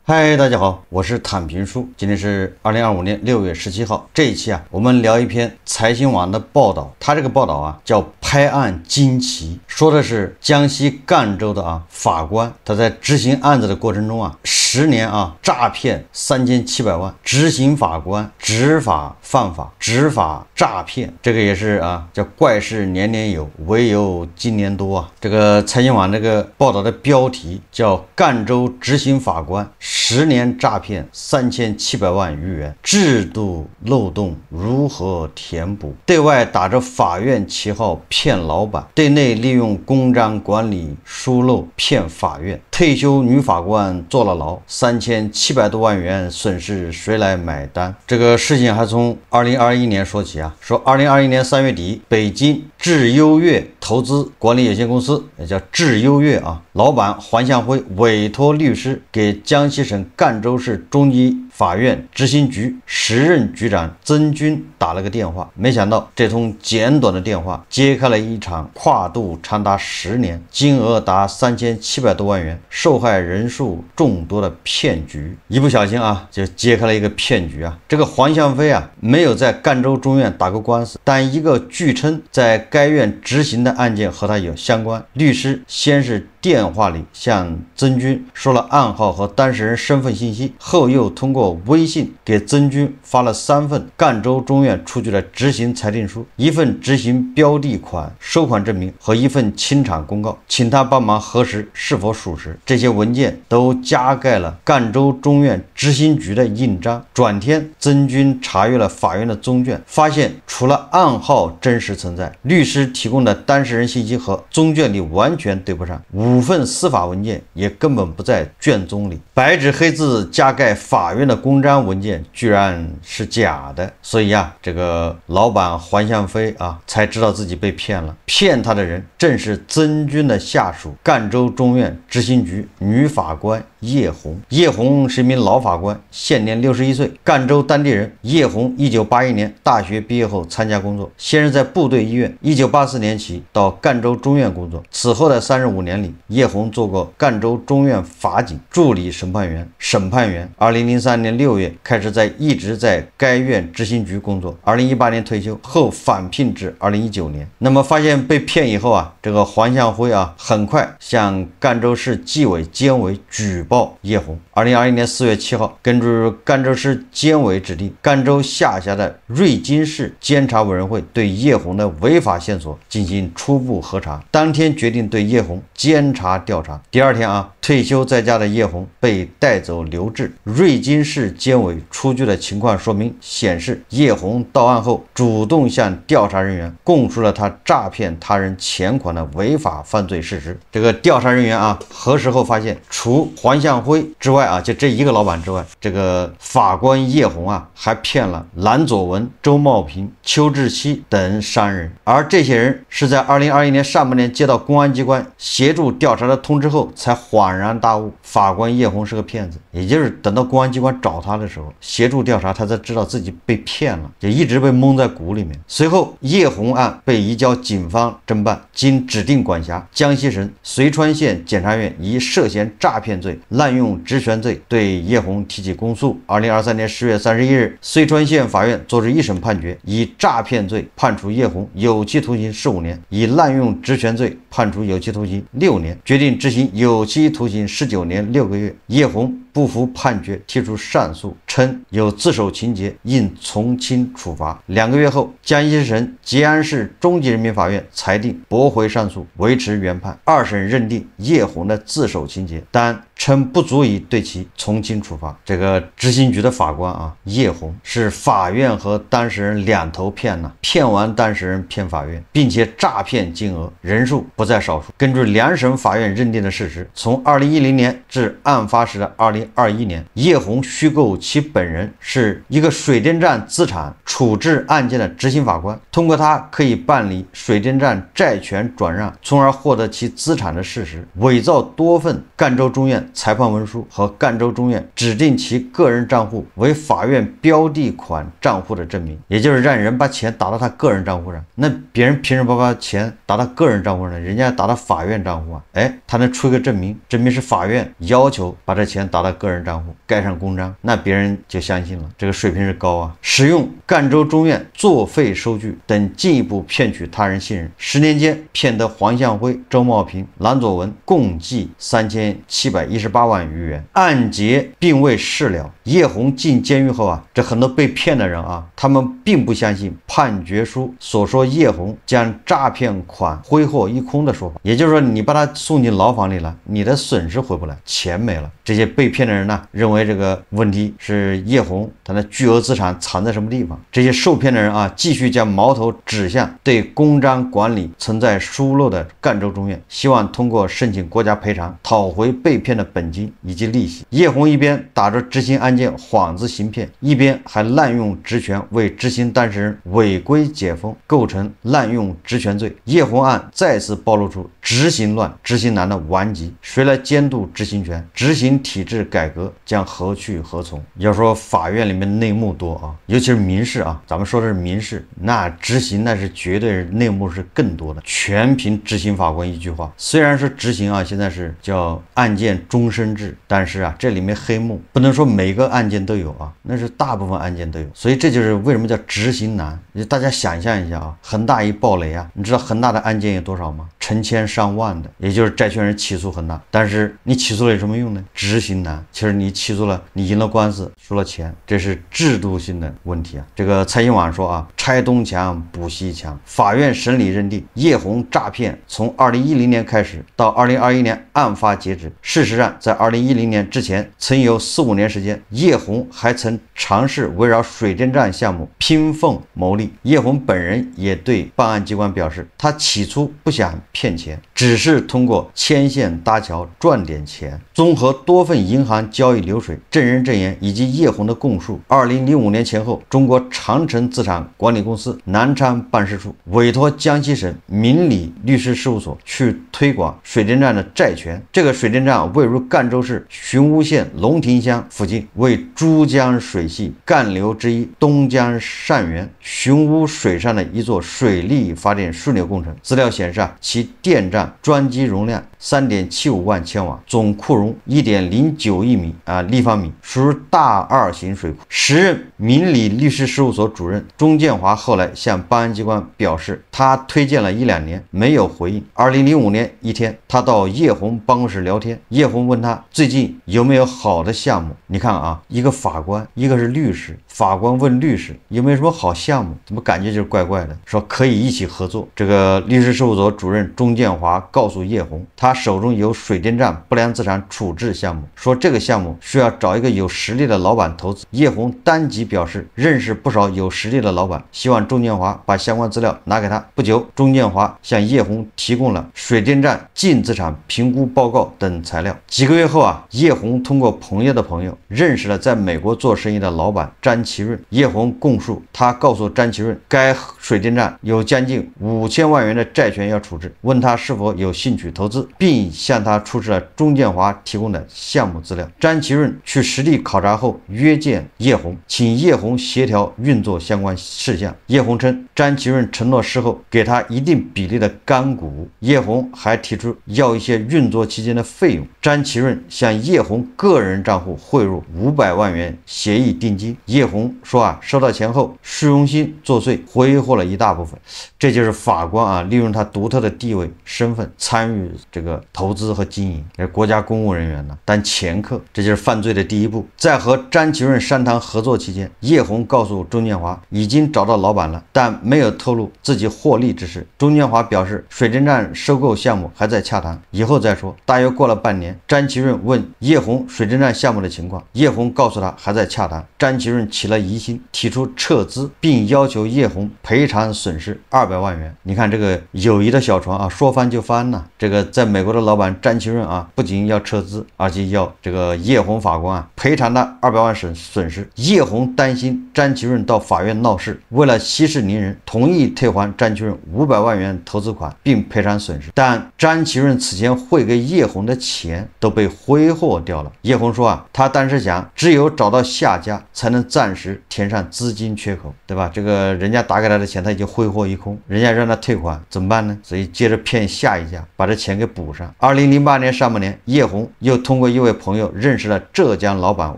嗨，大家好，我是坦平叔。今天是2025年6月17号。这一期我们聊一篇财新网的报道。它这个报道叫拍案惊奇，说的是江西赣州的法官，他在执行案子的过程中10年诈骗3700万，执行法官执法犯法，执法诈骗，这个也是叫怪事年年有，唯有今年多这个财新网这个报道的标题叫赣州执行法官10年诈骗3700万余元，制度漏洞如何填补？对外打着法院旗号骗老板，对内利用公章管理疏漏骗法院。退休女法官坐了牢，3700多万元损失谁来买单？这个事情还从2021年说起说2021年3月底，北京智优越投资管理有限公司，也叫智优越老板黄向辉委托律师给江西省赣州市中级法院执行局时任局长曾军打了个电话，没想到这通简短的电话揭开了一场跨度长达10年、金额达3700多万元、受害人数众多的骗局。一不小心就揭开了一个骗局这个黄向飞没有在赣州中院打过官司，但一个据称在该院执行的案件和他有相关。律师先是电话里向曾军说了暗号和当事人身份信息，后又通过微信给曾军发了3份赣州中院出具的执行裁定书、1份执行标的款收款证明和1份清偿公告，请他帮忙核实是否属实。这些文件都加盖了赣州中院执行局的印章。转天，曾军查阅了法院的宗卷，发现除了暗号真实存在，律师提供的当事人信息和宗卷里完全对不上，5份司法文件也根本不在卷宗里，白纸黑字加盖法院的公章文件居然是假的。所以这个老板黄向飞才知道自己被骗了。骗他的人正是曾军的下属赣州中院执行局女法官叶红。叶红是一名老法官，现年61岁，赣州当地人。叶红1981年大学毕业后参加工作，先是在部队医院，1984年起到赣州中院工作。此后的35年里，叶红做过赣州中院法警、助理审判员、审判员。2003年6月开始一直在该院执行局工作，2018年退休后返聘至2019年。那么发现被骗以后这个黄向辉很快向赣州市纪委监委举报叶红。2021年4月7号，根据赣州市监委指令，赣州下辖的瑞金市监察委员会对叶红的违法线索进行初步核查，当天决定对叶红监察调查。第二天退休在家的叶红被带走留置。瑞金市监委出具的情况说明显示，叶红到案后主动向调查人员供述了他诈骗他人钱款的违法犯罪事实。这个调查人员核实后发现，除黄向辉之外就这一个老板之外，这个法官叶红还骗了蓝左文、周茂平、邱志熙等3人。而这些人是在2021年上半年接到公安机关协助调查的通知后才恍然大悟，法官叶红是个骗子。也就是等到公安机关找他的时候，协助调查，他才知道自己被骗了，也一直被蒙在鼓里面。随后叶红案被移交警方侦办，经指定管辖，江西省遂川县检察院以涉嫌诈骗罪、滥用职权罪对叶红提起公诉。2023年10月31日，遂川县法院作出一审判决，以诈骗罪判处叶红有期徒刑15年，以滥用职权罪判处有期徒刑6年，决定执行有期徒刑19年6个月。叶红不服判决，提出上诉，称有自首情节，应从轻处罚。2个月后，江西省吉安市中级人民法院裁定驳回上诉，维持原判。2审认定叶红的自首情节，但称不足以对其从轻处罚。这个执行局的法官叶红是法院和当事人两头骗骗完当事人骗法院，并且诈骗金额人数不在少数。根据2审法院认定的事实，从2010年至案发时的2021年，叶红虚构其本人是一个水电站资产处置案件的执行法官，通过他可以办理水电站债权转让，从而获得其资产的事实，伪造多份赣州中院裁判文书和赣州中院指定其个人账户为法院标的款账户的证明，也就是让人把钱打到他个人账户上。那别人凭什么把钱打到个人账户上呢？人家打到法院账户啊，他能出一个证明，证明是法院要求把这钱打到个人账户，盖上公章，那别人就相信了，这个水平是高啊。使用赣州中院作废收据等进一步骗取他人信任，10年间骗得黄向辉、周茂平、蓝佐文共计3718万余元。案结并未事了，叶红进监狱后啊，这很多被骗的人啊，他们并不相信判决书所说叶红将诈骗款挥霍一空的说法，也就是说，你把他送进牢房里了，你的损失回不来，钱没了。这些被骗的人呢，认为这个问题是叶红他的巨额资产藏在什么地方。这些受骗的人啊，继续将矛头指向对公章管理存在疏漏的赣州中院，希望通过申请国家赔偿讨回被骗的本金以及利息。叶红一边打着执行案件幌子行骗，一边还滥用职权为执行当事人违规解封，构成滥用职权罪。叶红案再次暴露出执行乱、执行难的顽疾，谁来监督执行权？执行体制改革将何去何从？要说法院里面内幕多啊，尤其是民事啊，咱们说的是民事，那执行那是绝对内幕是更多的，全凭执行法官一句话。虽然说执行啊，现在是叫案件终身制，但是啊，这里面黑幕不能说每个案件都有啊，那是大部分案件都有，所以这就是为什么叫执行难。大家想象一下啊，恒大一暴雷啊，你知道恒大的案件有多少吗？成千上万的，也就是债权人起诉恒大，但是你起诉了有什么用呢？执行难。其实你起诉了，你赢了官司，输了钱，这是制度性的问题啊。这个财新网说啊，拆东墙补西墙，法院审理认定叶红诈骗从2010年开始到2021年案发截止。事实上，在2010年之前，曾有4-5年时间，叶红还曾尝试围绕水电站项目拼缝牟利。叶红本人也对办案机关表示，他起初不想骗钱，只是通过牵线搭桥赚点钱。综合多份银行交易流水、证人证言以及叶红的供述，2005年前后，中国长城资产管理公司南昌办事处委托江西省民理律师事务所去推广水电站的债权。这个水电站位于赣州市寻乌县龙亭乡附近，为珠江水系干流之一东江善源寻乌水上的一座水利发电枢纽工程。资料显示啊，其电站专机容量3.75万千瓦，总库容1.09亿立方米，属于大二型水库。时任民理律师事务所主任钟建华后来向办案机关表示，他推荐了1-2年没有回应。2005年一天，他到叶红办公室聊天，叶红问他最近有没有好的项目。你看啊，一个法官，一个是律师，法官问律师有没有什么好项目，怎么感觉就是怪怪的，说可以一起合作。这个律师事务所主任钟建华告诉叶红，他手中有水电站不良资产处置项目，说这个项目需要找一个有实力的老板投资。叶红当即表示认识不少有实力的老板，希望钟建华把相关资料拿给他。不久，钟建华向叶红提供了水电站净资产评估报告等材料。几个月后啊，叶红通过朋友的朋友认识了在美国做生意的老板詹其润。叶红供述，他告诉詹其润，该水电站有将近5000万元的债权要处置，问他是否有兴趣投资，并向他出示了钟建华提供的项目资料。詹其润去实地考察后约见叶红，请叶红协调运作相关事项。叶红称，詹其润承诺事后给他一定比例的干股。叶红还提出要一些运作期间的费用。詹其润向叶红个人账户汇入500万元协议定金。叶红说啊，收到钱后虚荣心作祟，挥霍了一大部分。这就是法官啊，利用他独特的地位身份参与这个投资和经营，国家公务人员呢当掮客，这就是犯罪的第一步。在和詹其润商谈合作期间，叶红告诉钟建华已经找到老板了，但没有透露自己获利之事。钟建华表示，水电站收购项目还在洽谈，以后再说。大约过了半年，詹其润问叶红水电站项目的情况，叶红告诉他还在洽谈。詹其润起了疑心，提出撤资，并要求叶红赔偿损失200万元。你看这个友谊的小船啊，说翻就翻这个在美国的老板詹其润啊，不仅要撤资，而且要这个叶红法官啊赔偿他200万损失。叶红担心詹其润到法院闹事，为了息事宁人，同意退还詹其润500万元投资款，并赔偿损失。但詹其润此前汇给叶红的钱都被挥霍掉了。叶红说他当时想，只有找到下家才能暂时填上资金缺口，对吧？这个人家打给他的钱他已经挥霍一空，人家让他退款怎么办呢？所以接着骗下一家，把这钱给补上。2008年上半年，叶红又通过一位朋友认识了浙江老板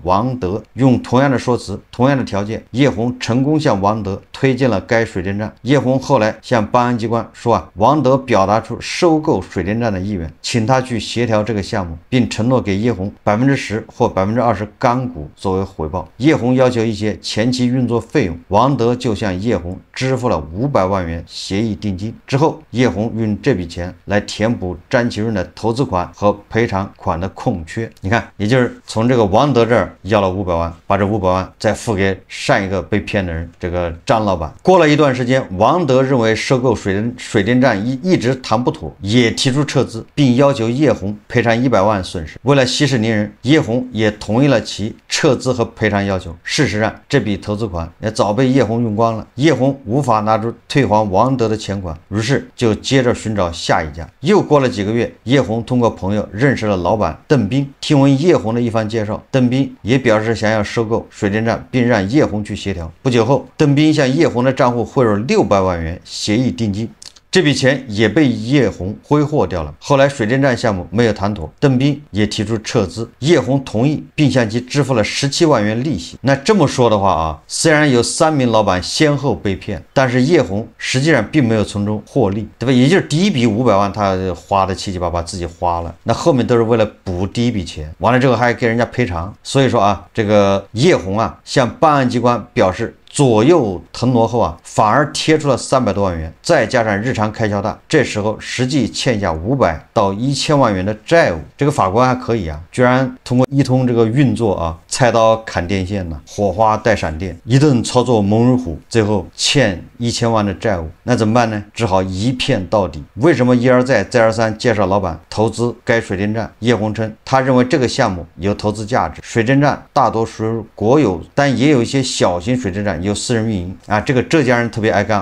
王德，用同样的说辞、同样的条件，叶红成功向王德推荐了该水电站。叶红后来向办案机关说王德表达出收购水电站的意愿，请他去协调这个项目，并承诺给叶红10%或20%干股作为回报。叶红要求一些前期运作费用，王德就向叶红支付了500万元协议定金。之后，叶红用这笔钱来填补詹其润的投资款和赔偿款的空缺。你看，也就是从这个王德这儿要了500万，把这500万再付给上一个被骗的人，这个张老板。过了一段时间，王德认为收购水电站一直谈不妥，也提出撤资，并要求叶红赔偿100万损失。为了息事宁人，叶红也同意了其撤资和赔偿要求。事实上，这笔投资款也早被叶红用光了，叶红无法拿出退还王德的钱款，于是就接着寻找下一家。又过了几个月，叶红通过朋友认识了老板邓斌，听闻叶红的一番介绍，邓斌也表示想要收购水电站，并让叶红去协调。不久后，邓斌向叶红的账户汇入600万元协议定金，这笔钱也被叶红挥霍掉了。后来水电站项目没有谈妥，邓斌也提出撤资，叶红同意，并向其支付了17万元利息。那这么说的话虽然有3名老板先后被骗，但是叶红实际上并没有从中获利，对吧？也就是第一笔500万他花的七七八八，自己花了，那后面都是为了补第一笔钱，完了之后还给人家赔偿。所以说这个叶红向办案机关表示左右腾挪后反而贴出了300多万元，再加上日常开销大，这时候实际欠下500到1000万元的债务。这个法官还可以居然通过一通这个运作菜刀砍电线火花带闪电，一顿操作猛如虎，最后欠1000万的债务。那怎么办呢？只好一骗到底。为什么一而再再而三介绍老板投资该水电站？叶红称他认为这个项目有投资价值，水电站大多属于国有，但也有一些小型水电站由私人运营这个浙江人特别爱干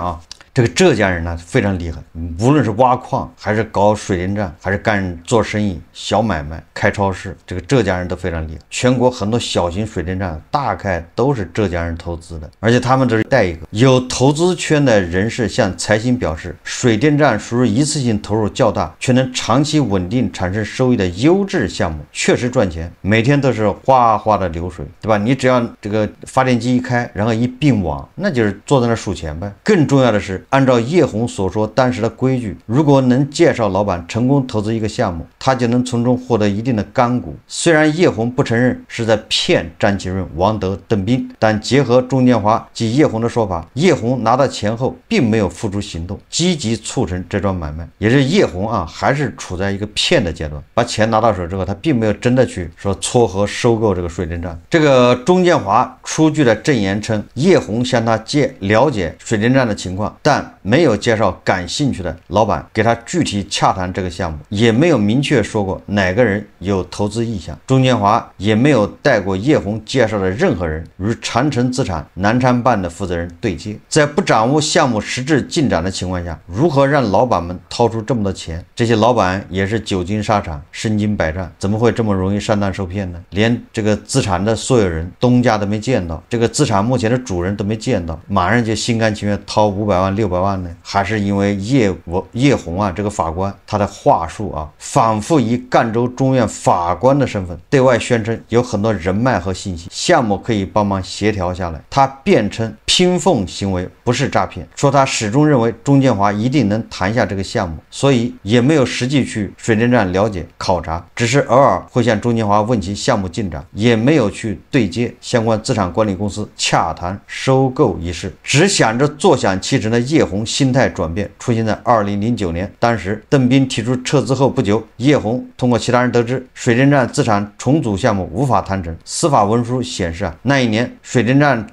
这个浙江人呢非常厉害，无论是挖矿还是搞水电站，还是做生意、小买卖、开超市，这个浙江人都非常厉害。全国很多小型水电站大概都是浙江人投资的，而且他们这是带一个。有投资圈的人士向财新表示，水电站属于一次性投入较大，却能长期稳定产生收益的优质项目，确实赚钱，每天都是哗哗的流水，对吧？你只要这个发电机一开，然后一并网，那就是坐在那数钱呗。更重要的是，按照叶红所说当时的规矩，如果能介绍老板成功投资一个项目，他就能从中获得一定的干股。虽然叶红不承认是在骗詹其润、王德、邓斌，但结合钟建华及叶红的说法，叶红拿到钱后并没有付诸行动，积极促成这桩买卖。也是叶红还是处在一个骗的阶段，把钱拿到手之后，他并没有真的去说撮合收购这个水电站。这个钟建华出具的证言称，叶红向他了解水电站的情况，但没有介绍感兴趣的老板给他具体洽谈这个项目，也没有明确说过哪个人有投资意向。钟建华也没有带过叶红介绍的任何人与长城资产南昌办的负责人对接。在不掌握项目实质进展的情况下，如何让老板们掏出这么多钱？这些老板也是久经沙场，身经百战，怎么会这么容易上当受骗呢？连这个资产的所有人东家都没见到，这个资产目前的主人都没见到，马上就心甘情愿掏500万、600万呢？还是因为叶红这个法官他的话术反复以赣州中院法官的身份对外宣称有很多人脉和信息，项目可以帮忙协调下来。他辩称拼缝行为不是诈骗，说他始终认为钟建华一定能谈下这个项目，所以也没有实际去水电站了解考察，只是偶尔会向钟建华问其项目进展，也没有去对接相关资产管理公司洽谈收购一事。只想着坐享其成的叶红心态转变出现在2009年，当时邓斌提出撤资后不久，叶红通过其他人得知水电站资产重组项目无法谈成。司法文书显示那一年水电站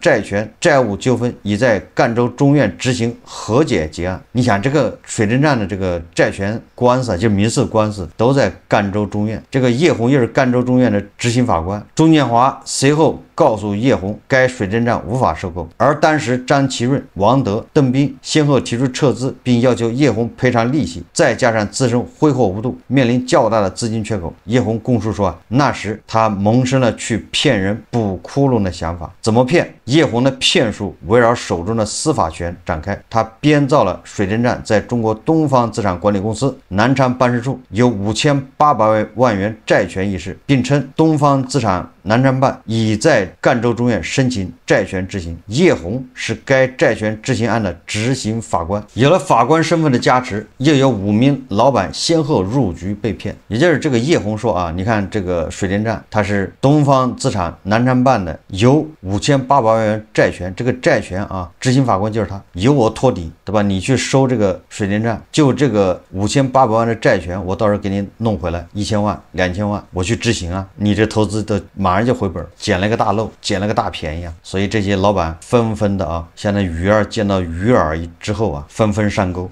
债务纠纷，已在赣州中院执行和解结案。你想，这个水电站的这个债权官司啊，就民事官司都在赣州中院。这个叶红又是赣州中院的执行法官。钟建华随后告诉叶红，该水电站无法收购，而当时张其润、王德、邓斌先后提出撤资，并要求叶红赔偿利息，再加上自身挥霍无度，面临较大的资金缺口。叶红供述说那时他萌生了去骗人补窟窿的想法。怎么骗？叶红的骗术围绕手中的司法权展开，他编造了水电站在中国东方资产管理公司南昌办事处有5800万元债权一事，并称东方资产南昌办已在赣州中院申请债权执行，叶红是该债权执行案的执行法官。有了法官身份的加持，又有5名老板先后入局被骗。也就是这个叶红说啊，你看这个水电站它是东方资产南昌办的，有5800万元债权，这个债权啊，执行法官就是他，由我托底，对吧？你去收这个水电站，就这个5800万的债权，我到时候给你弄回来1000万、2000万，我去执行啊，你这投资的马上就回本，捡了个大漏，捡了个大便宜啊！所以这些老板纷纷的啊，像那鱼儿见到鱼饵之后啊，纷纷上钩。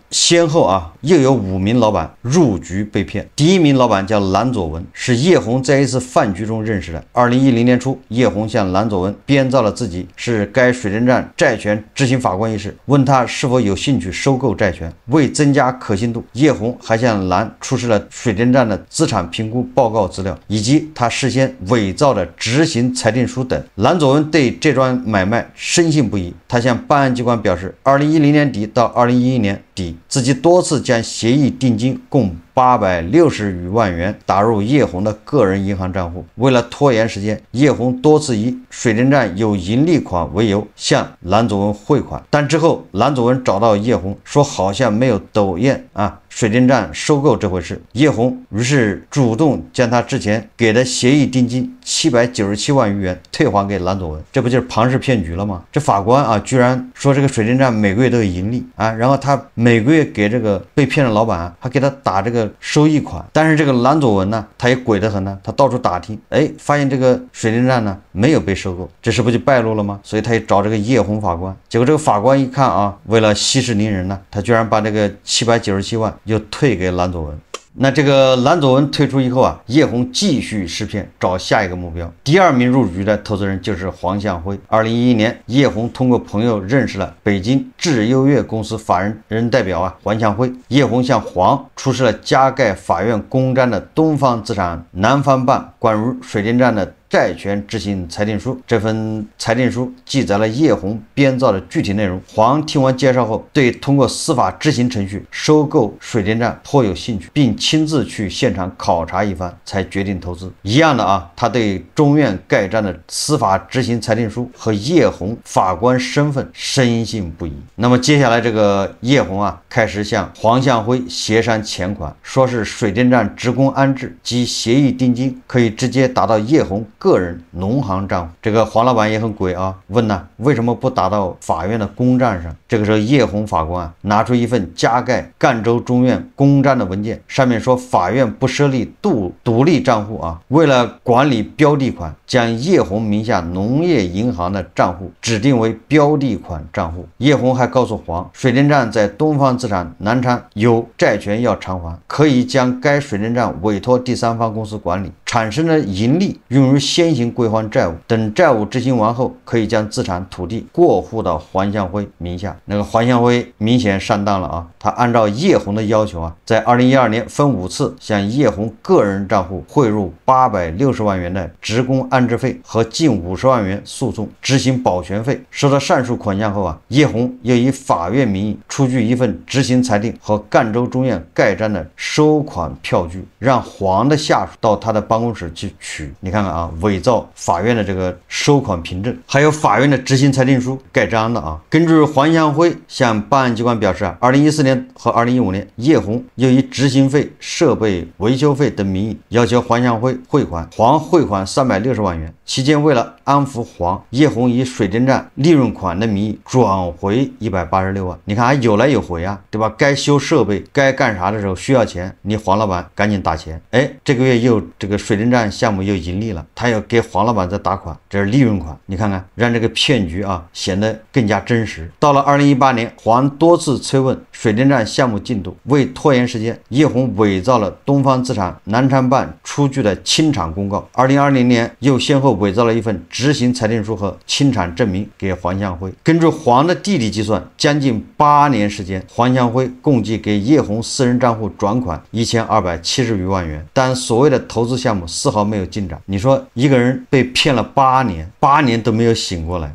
先后啊，又有5名老板入局被骗。第一名老板叫蓝佐文，是叶红在一次饭局中认识的。2010年初，叶红向蓝佐文编造了自己是该水电站债权执行法官一事，问他是否有兴趣收购债权。为增加可信度，叶红还向蓝出示了水电站的资产评估报告资料，以及他事先伪造的执行裁定书等。蓝佐文对这桩买卖深信不疑，他向办案机关表示，2010年底到2011年底，自己多次将协议定金共860余万元打入叶红的个人银行账户。为了拖延时间，叶红多次以水电站有盈利款为由向蓝佐文汇款，但之后蓝佐文找到叶红说好像没有抖验水电站收购这回事。叶红于是主动将他之前给的协议定金797万余元退还给蓝佐文，这不就是庞氏骗局了吗？这法官啊，居然说这个水电站每个月都有盈利啊，然后他每个月给这个被骗的老板还给他打这个收益款。但是这个蓝佐文呢，他也鬼得很呢，他到处打听，发现这个水电站呢没有被收购，这是不就败露了吗？所以他也找这个叶红法官，结果这个法官一看啊，为了息事宁人呢，他居然把这个797万又退给蓝佐文。那这个蓝佐文退出以后啊，叶红继续试骗，找下一个目标。第2名入局的投资人就是黄向辉。2011年，叶红通过朋友认识了北京智优越公司法人代表黄向辉。叶红向黄出示了加盖法院公章的东方资产南方办关于水电站的债权执行裁定书。这份裁定书记载了叶红编造的具体内容。黄听完介绍后，对通过司法执行程序收购水电站颇有兴趣，并亲自去现场考察一番，才决定投资。一样的他对中院盖章的司法执行裁定书和叶红法官身份深信不疑。那么接下来这个叶红开始向黄向辉协商钱款，说是水电站职工安置及协议定金可以直接打到叶红个人农行账户。这个黄老板也很鬼问为什么不打到法院的公账上？这个时候叶红法官拿出一份加盖赣州中院公章的文件，上面说法院不设立独立账户为了管理标的款，将叶红名下农业银行的账户指定为标的款账户。叶红还告诉黄，水电站在东方资产南昌有债权要偿还，可以将该水电站委托第三方公司管理，产生的盈利用于先行归还债务，等债务执行完后，可以将资产土地过户到黄向辉名下。那个黄向辉明显上当了他按照叶红的要求在2012年分5次向叶红个人账户汇入860万元的职工安置费和近50万元诉讼执行保全费。收到上述款项后叶红又以法院名义出具一份执行裁定和赣州中院盖章的收款票据，让黄的下属到他的办公室去取。你看看伪造法院的这个收款凭证，还有法院的执行裁定书盖章的根据黄向辉向办案机关表示2014年和2015年，叶红又以执行费、设备维修费等名义要求黄向辉汇款，黄汇款360万元。期间为了安抚黄，叶红以水电站利润款的名义转回186万。你看还有来有回啊，对吧？该修设备该干啥的时候需要钱，你黄老板赶紧打钱。哎，这个月又这个水电站项目又盈利了，他要给黄老板再打款，这是利润款。你看看，让这个骗局啊显得更加真实。到了2018年，黄多次催问水电站项目进度，为拖延时间，叶红伪造了东方资产南昌办出具的清偿公告。2020年又先后伪造了一份执行裁定书和清偿证明给黄向辉。根据黄的弟弟计算，将近8年时间，黄向辉共计给叶红私人账户转款1270余万元，但所谓的投资项目丝毫没有进展。你说一个人被骗了8年都没有醒过来，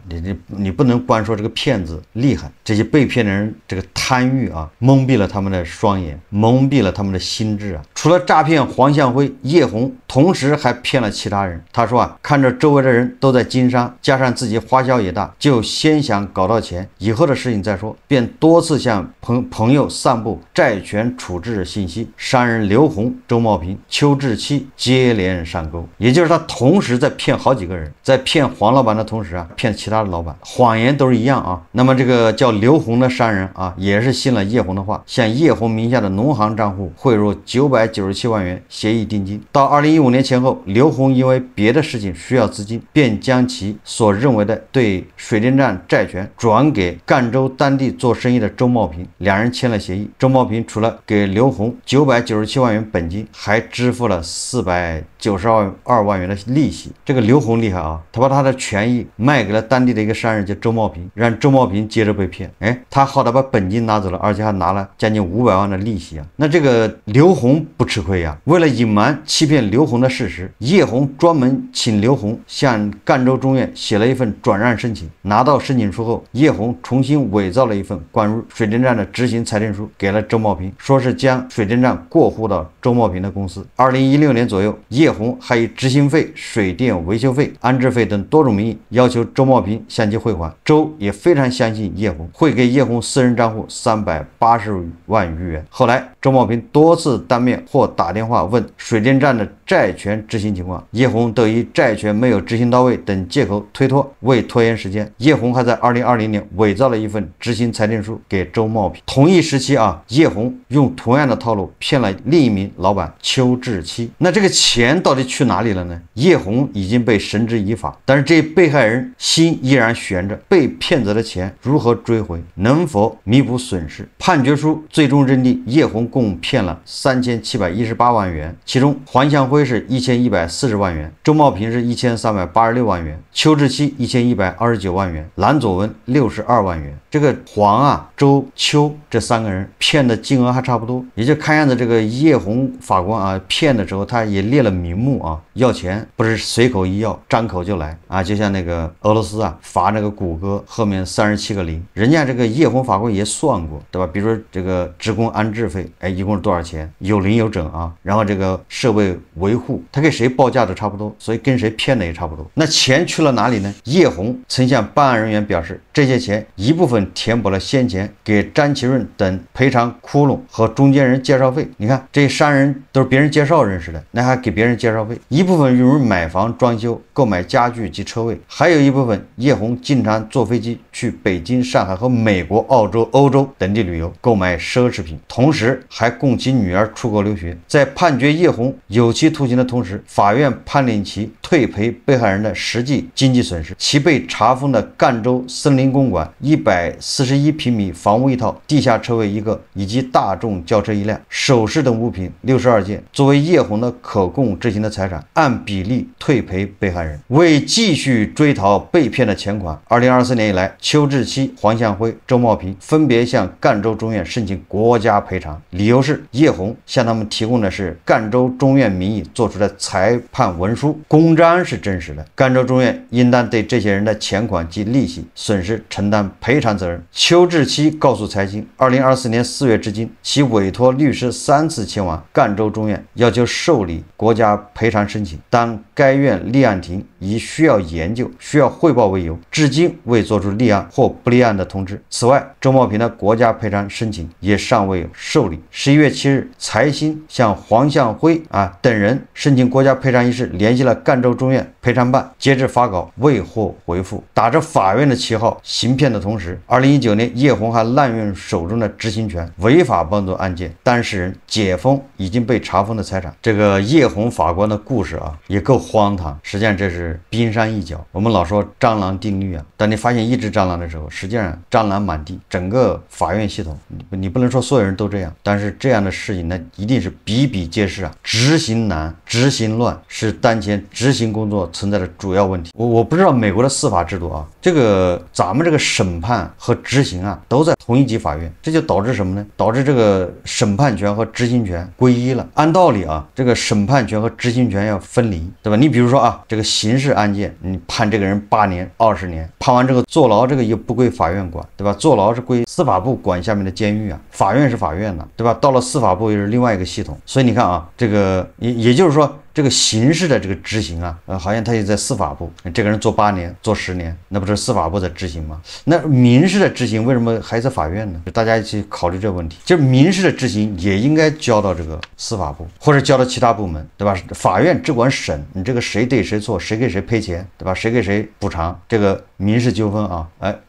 你不能光说这个骗子厉害，这些被骗的人这个贪欲啊，蒙蔽了他们的双眼，蒙蔽了他们的心智啊。除了诈骗黄向辉，叶红同时还骗了其他人。他说啊，看着周围的人都在经商，加上自己花销也大，就先想搞到钱，以后的事情再说，便多次向朋友散布债权处置信息。商人刘红、周茂平、邱志七接连上钩，也就是他同时在骗好几个人，在骗黄老板的同时啊，骗其他的老板，谎言都是一样啊。那么这个叫刘红的商人啊，也是信了叶红的话，向叶红名下的农行账户汇入997万元协议定金。到2015年前后，刘红因为别的事情需要资金，便将其所认为的对水电站债权转给赣州当地做生意的周茂平，两人签了协议。周茂平除了给刘红997万元本金，还支付了492万元的利息。这个刘红厉害啊，他把他的权益卖给了当地的一个商人叫周茂平，让周茂平接着被骗。哎，他好歹把本金拿走了，而且还拿了将近500万的利息啊。那这个刘红不吃亏呀。为了隐瞒欺骗刘红的事实，叶红专门请刘红向赣州中院写了一份转让申请。拿到申请书后，叶红重新伪造了一份关于水电站的执行裁定书给了周茂平，说是将水电站过户到周茂平的公司。2016年左右，叶红还以执行费、水电维修费、安置费等多种名义要求周茂平向其汇款。周也非常相信叶红，汇给叶红私人账户380万余元。后来周茂平多次当面或打电话问水电站的债权执行情况，叶红都以债权没有执行到位等借口推脱，为拖延时间。叶红还在2020年伪造了一份执行裁定书给周茂平。同一时期啊，叶红用同样的套路骗了另一名老板邱志七。那这个钱到底去哪里了呢？叶红已经被绳之以法，但是这被害人心依然悬着，被骗走的钱如何追回，能否弥补损失？判决书最终认定叶红共骗了3718万元，其中黄向辉是1140万元，周茂平是1386万元，邱志七1129万元，蓝左文62万元。这个黄啊、周、邱这3个人骗的金额还差不多，也就看样子这个叶红法官啊骗的时候，他也列了名目啊，要钱不是随口一要，张口就来啊，就像那个俄罗斯啊罚那个谷歌后面37个零，人家这个叶红法官也算过，对吧？比如说这个职工安置费，哎，一共是多少钱？有零有整啊，然后这个设备维护，他给谁报价都差不多，所以跟谁骗的也差不多。那钱去了哪里呢？叶红曾向办案人员表示，这些钱一部分填补了先前给张其润等赔偿窟窿和中间人介绍费。你看这些商人都是别人介绍认识的，那还给别人介绍费，一部分用于买房装修、购买家具及车位，还有一部分叶红经常坐飞机去北京、上海和美国、澳洲、欧洲等地旅游，购买奢侈品，同时还供其女儿出国留学。在判决叶红有期徒刑的同时，法院判令其退赔被害人的实际经济损失。其被查封的赣州森林公馆141平米房屋1套、地下车位1个以及大众轿车1辆、首饰等物品62件，作为叶红的可供执行的财产，按比例退赔被害人。为继续追讨被骗的钱款，2024年以来，邱志七、黄向辉、周茂平分别向赣州中院申请国家赔偿，理由是叶红向他们提供的是赣州中院名义做出的裁判文书，公章是真实的，赣州中院应当对这些人的钱款及利息损失承担赔偿责任。邱志七告诉财经，2024年4月至今，其委托律师3次前往赣州中院，要求受理国家家赔偿申请，但该院立案庭以需要研究、需要汇报为由，至今未作出立案或不立案的通知。此外，周茂平的国家赔偿申请也尚未有受理。11月7日，财新向黄向辉等人申请国家赔偿一事联系了赣州中院赔偿办，截至发稿未获回复。打着法院的旗号行骗的同时，2019年叶红还滥用手中的执行权，违法帮助案件当事人解封已经被查封的财产。这个叶红法官的故事也够荒唐。实际上这是冰山一角。我们老说蟑螂定律当你发现一只蟑螂的时候，实际上蟑螂满地。整个法院系统，你不能说所有人都这样，但是这样的事情呢，一定是比比皆是执行难、执行乱是当前执行工作存在的主要问题。我不知道美国的司法制度这个咱们这个审判和执行都在同一级法院，这就导致什么呢？导致这个审判权和执行权归一了。按道理这个审判权和执行权要分离，对吧？你比如说这个刑事案件，你判这个人8年、20年，判完之后坐牢，这个又不归法院管，对吧？坐牢是归司法部管下面的监狱法院是法院的，对吧？到了司法部又是另外一个系统。所以你看这个也就是说，这个刑事的这个执行好像他也在司法部，这个人做8年、做10年，那不是司法部在执行吗？那民事的执行为什么还在法院呢？大家一起考虑这个问题。就是民事的执行也应该交到这个司法部，或者交到其他部门，对吧？法院只管审你这个谁对谁错，谁给谁赔钱，对吧？谁给谁补偿，这个民事纠纷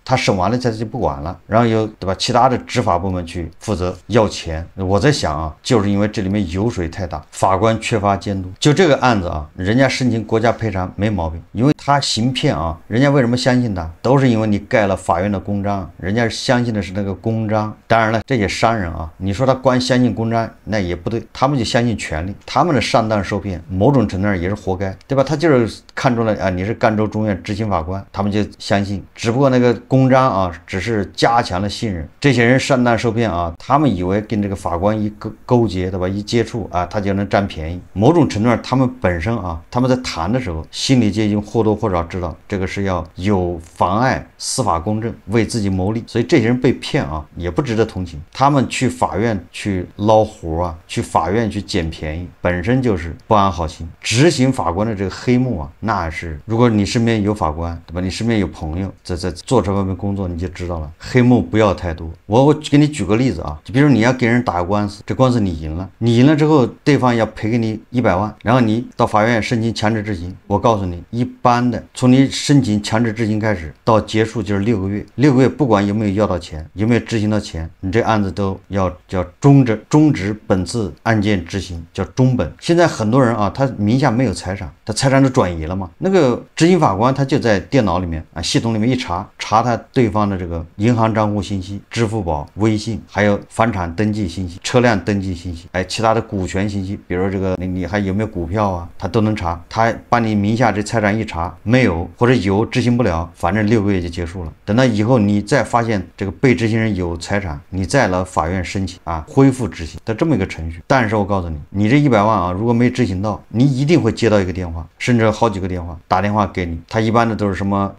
他审完了他就不管了，然后由对吧其他的执法部门去负责要钱。我在想就是因为这里面油水太大，法官缺乏监督。就这个案子人家申请国家赔偿没毛病，因为他行骗人家为什么相信他？都是因为你盖了法院的公章，人家相信的是那个公章。当然了，这些商人你说他光相信公章那也不对，他们就相信权力，他们的上当受骗，某种程度上也是活该，对吧？他就是看中了你是赣州中院执行法官，他们就相信，只不过那个公章只是加强了信任。这些人上当受骗他们以为跟这个法官一勾结，对吧？一接触他就能占便宜。某种程度上，他们本身他们在谈的时候，心里就已经或多或少知道这个是要有妨碍司法公正，为自己谋利。所以这些人被骗也不值得同情。他们去法院去捞活去法院去捡便宜，本身就是不安好心。执行法官的这个黑幕那是，如果你身边有法官，对吧？你身边有朋友在做这方面工作，你就知道了，黑幕不要太多。我给你举个例子就比如你要跟人打官司，这官司你赢了，之后对方要赔给你100万，然后你到法院申请强制执行。我告诉你，一般的从你申请强制执行开始到结束就是6个月，6个月不管有没有要到钱，有没有执行到钱，你这案子都要叫终止本次案件执行，叫终本。现在很多人他名下没有财产，他财产都转移了嘛，那个执行法官他就在电脑里面系统里面一查他对方的这个银行账户信息、支付宝、微信，还有房产登记信息、车辆登记信息，其他的股权信息，比如这个你还有没有股票他都能查。他把你名下这财产一查，没有或者有执行不了，反正6个月就结束了。等到以后你再发现这个被执行人有财产，你再来法院申请恢复执行的这么一个程序。但是我告诉你，你这100万如果没执行到，你一定会接到一个电话，甚至好几个电话打电话给你，他一般的都是什么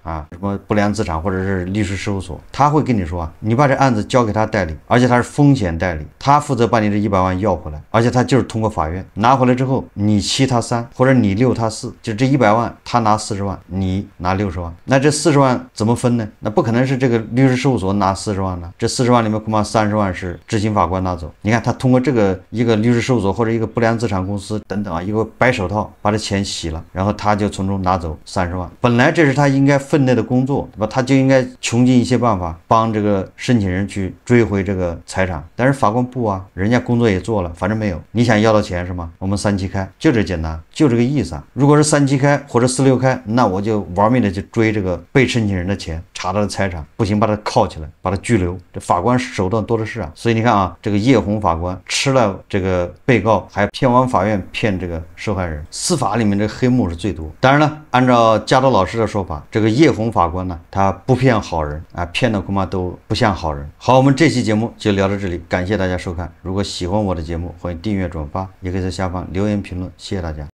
不良资产或者是律师事务所，他会跟你说你把这案子交给他代理，而且他是风险代理，他负责把你这100万要回来，而且他就是通过法院拿回来之后，你7他3或者你6他4，就这100万他拿40万，你拿60万。那这40万怎么分呢？那不可能是这个律师事务所拿40万呢，这40万里面恐怕30万是执行法官拿走。你看他通过这个一个律师事务所或者一个不良资产公司等等一个白手套把这钱洗了，然后他就从中拿走30万。本来这是他应该分内的工作，对吧？他就应该穷尽一切办法帮这个申请人去追回这个财产，但是法官不人家工作也做了，反正没有。你想要到钱是吗？我们3七开，就这简单，就这个意思如果是3七开或者46开，那我就玩命的去追这个被申请人的钱，查他的财产，不行把他铐起来，把他拘留。这法官手段多的是所以你看这个叶红法官吃了这个被告，还骗完法院骗这个受害人，司法里面这个黑幕是最多。当然了，按照加多老师的说法，这个叶红法官呢，他不骗好人骗的恐怕都不像好人。好，我们这期节目就聊到这里，感谢大家收看。如果喜欢我的节目，欢迎订阅转发，也可以在下方留言评论，谢谢大家。